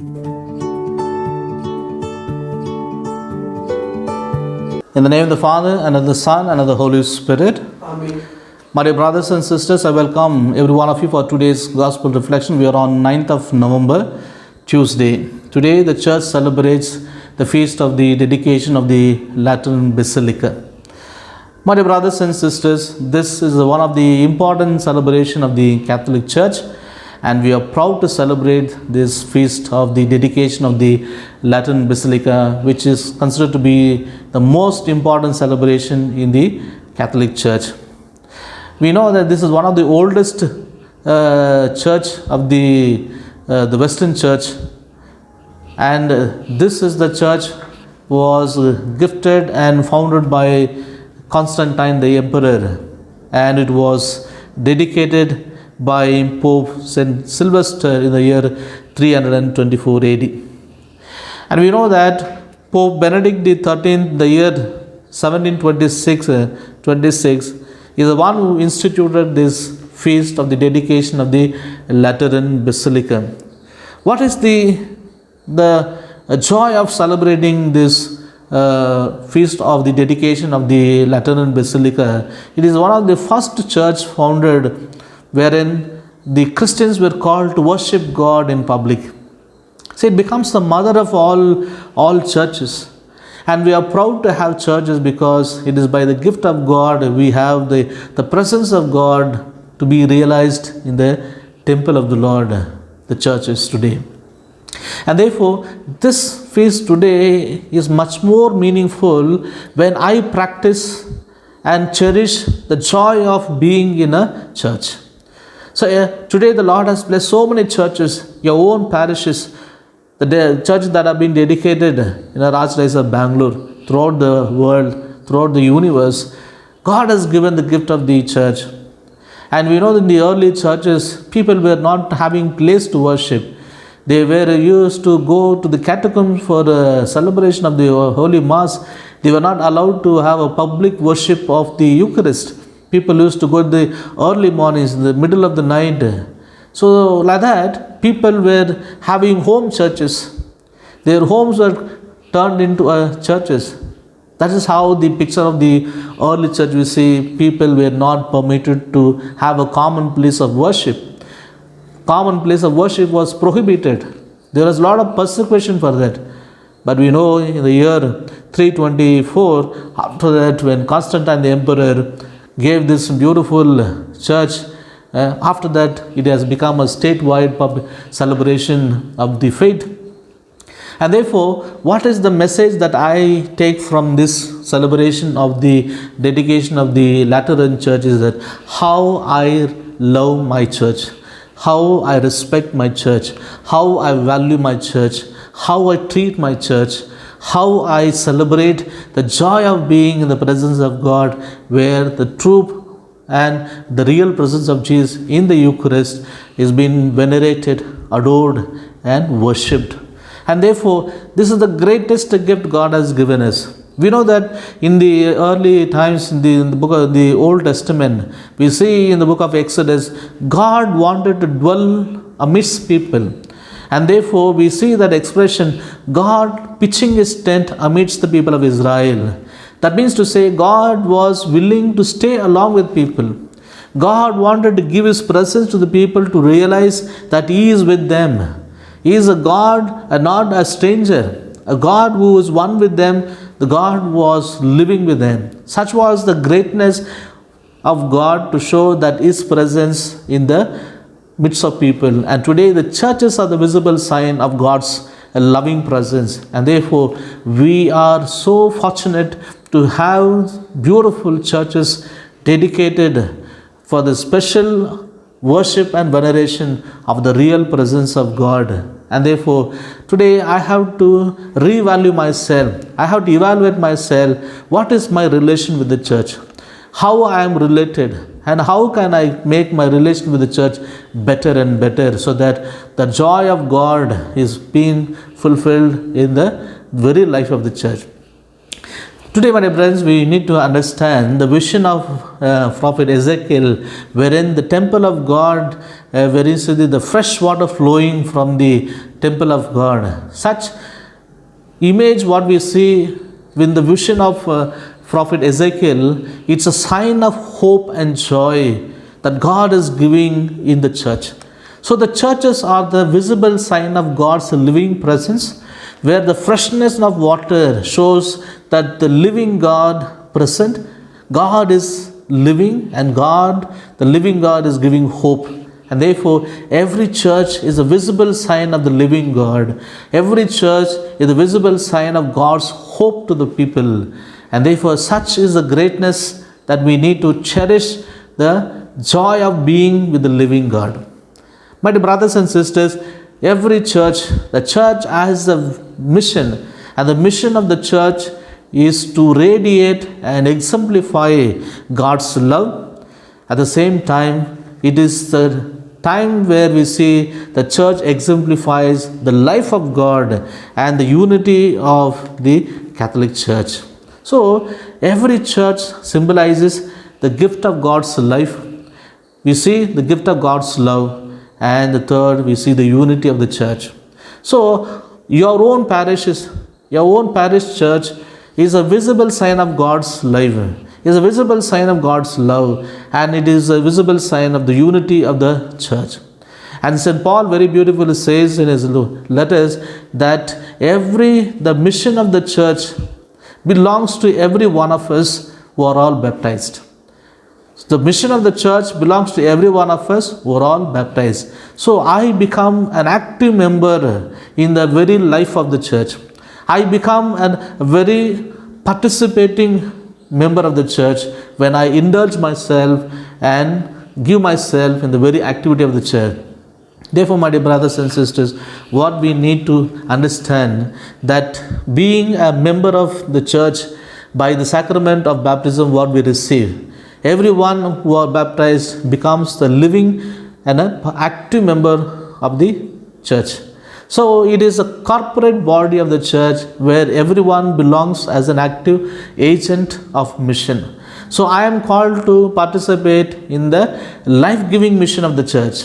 In the name of the Father, and of the Son, and of the Holy Spirit. Amen. My dear brothers and sisters, I welcome every one of you for today's Gospel reflection. We are on 9th of November, Tuesday. Today the Church celebrates the feast of the dedication of the Lateran Basilica. My dear brothers and sisters, this is one of the important celebration of the Catholic Church, and we are proud to celebrate this feast of the dedication of the Lateran Basilica, which is considered to be the most important celebration in the Catholic Church. We know that this is one of the oldest church of the Western Church, and this is the church was gifted and founded by Constantine the Emperor, and it was dedicated by Pope Saint Sylvester in the year 324 AD. And we know that Pope Benedict XIII in the year 1726 is the one who instituted this feast of the dedication of the Lateran Basilica. What is the joy of celebrating this feast of the dedication of the Lateran Basilica? It is one of the first church founded wherein the Christians were called to worship God in public. So it becomes the mother of all churches. And we are proud to have churches because it is by the gift of God we have the presence of God to be realized in the temple of the Lord, the churches today. And therefore, this feast today is much more meaningful when I practice and cherish the joy of being in a church. So today the Lord has blessed so many churches, your own parishes, the churches that have been dedicated in our Archdiocese of Bangalore, throughout the world, throughout the universe. God has given the gift of the church. And we know that in the early churches, people were not having place to worship. They were used to go to the catacombs for the celebration of the Holy Mass. They were not allowed to have a public worship of the Eucharist. People used to go in the early mornings, in the middle of the night. So like that, people were having home churches. Their homes were turned into churches. That is how the picture of the early church we see. People were not permitted to have a common place of worship. Common place of worship was prohibited. There was a lot of persecution for that. But we know in the year 324, after that, when Constantine the Emperor gave this beautiful church, after that it has become a statewide celebration of the faith. And therefore, what is the message that I take from this celebration of the dedication of the Lateran Church is that how I love my church, how I respect my church, how I value my church, how I treat my church, how I celebrate the joy of being in the presence of God, where the true and the real presence of Jesus in the Eucharist is being venerated, adored, and worshipped. And therefore, this is the greatest gift God has given us. We know that in the early times, in the book of the Old Testament, we see in the book of Exodus, God wanted to dwell amidst people. And therefore, we see that expression, God pitching his tent amidst the people of Israel. That means to say, God was willing to stay along with people. God wanted to give his presence to the people to realize that he is with them. He is a God and not a stranger. A God who is one with them. The God was living with them. Such was the greatness of God to show that his presence in the midst of people. And today the churches are the visible sign of God's loving presence. And therefore we are so fortunate to have beautiful churches dedicated for the special worship and veneration of the real presence of God. And therefore today I have to revalue myself. I have to evaluate myself. What is my relation with the church? How I am related? And how can I make my relation with the church better and better so that the joy of God is being fulfilled in the very life of the church. Today, my dear friends, we need to understand the vision of Prophet Ezekiel, wherein the temple of God, where you see the fresh water flowing from the temple of God. Such image what we see in the vision of prophet Ezekiel, it's a sign of hope and joy that God is giving in the church. So the churches are the visible sign of God's living presence, where the freshness of water shows that the living God present. God is living, and God, the living God, is giving hope. And therefore, every church is a visible sign of the living God. Every church is a visible sign of God's hope to the people. And therefore, such is the greatness that we need to cherish the joy of being with the living God. My dear brothers and sisters, every church, the church has a mission, and the mission of the church is to radiate and exemplify God's love. At the same time, it is the time where we see the church exemplifies the life of God and the unity of the Catholic Church. So, every church symbolizes the gift of God's life. We see the gift of God's love, and the third, we see the unity of the church. So, your own parishes, your own parish church is a visible sign of God's life, is a visible sign of God's love, and it is a visible sign of the unity of the church. And St. Paul very beautifully says in his letters that the mission of the church belongs to every one of us who are all baptized. The mission of the church belongs to every one of us who are all baptized. So I become an active member in the very life of the church. I become a very participating member of the church when I indulge myself and give myself in the very activity of the church. Therefore, my dear brothers and sisters, what we need to understand that being a member of the church by the sacrament of baptism, what we receive, everyone who are baptized becomes the living and an active member of the church. So it is a corporate body of the church where everyone belongs as an active agent of mission. So I am called to participate in the life-giving mission of the church.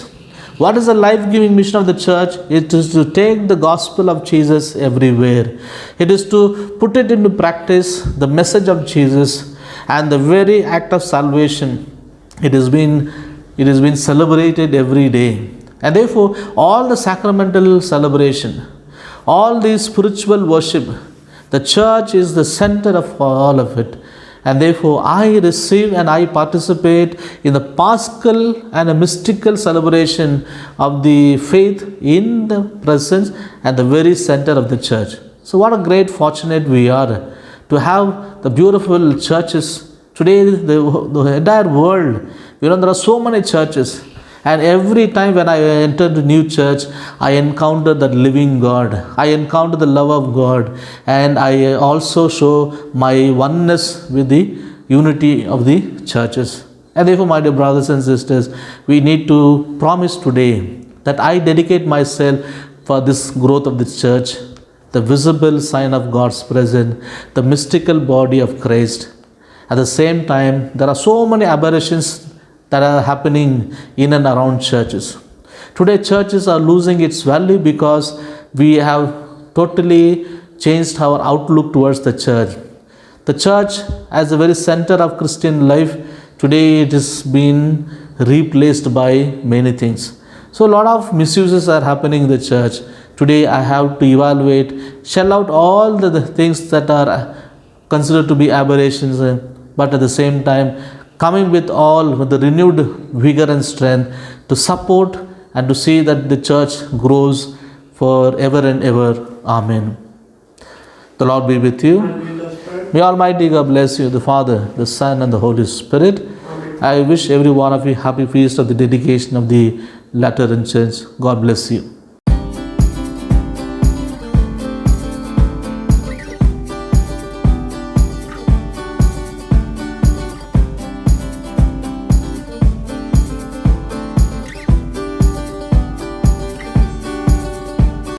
What is the life-giving mission of the church? It is to take the gospel of Jesus everywhere. It is to put it into practice, the message of Jesus, and the very act of salvation. It has been celebrated every day. And therefore, all the sacramental celebration, all the spiritual worship, the church is the center of all of it. And therefore, I receive and I participate in the paschal and a mystical celebration of the faith in the presence and the very center of the church. So what a great fortunate we are to have the beautiful churches. Today, the entire world, there are so many churches. And every time when I enter the new church, I encounter the living God. I encounter the love of God. And I also show my oneness with the unity of the churches. And therefore, my dear brothers and sisters, we need to promise today that I dedicate myself for this growth of this church, the visible sign of God's presence, the mystical body of Christ. At the same time, there are so many aberrations that are happening in and around churches. Today, churches are losing its value because we have totally changed our outlook towards the church. The church, as the very center of Christian life, today it has been replaced by many things. So, a lot of misuses are happening in the church. Today, I have to evaluate, shell out all the things that are considered to be aberrations, but at the same time, coming with the renewed vigor and strength to support and to see that the church grows forever and ever. Amen. The Lord be with you. May Almighty God bless you, the Father, the Son, and the Holy Spirit. Amen. I wish every one of you happy feast of the dedication of the Lateran Church. God bless you.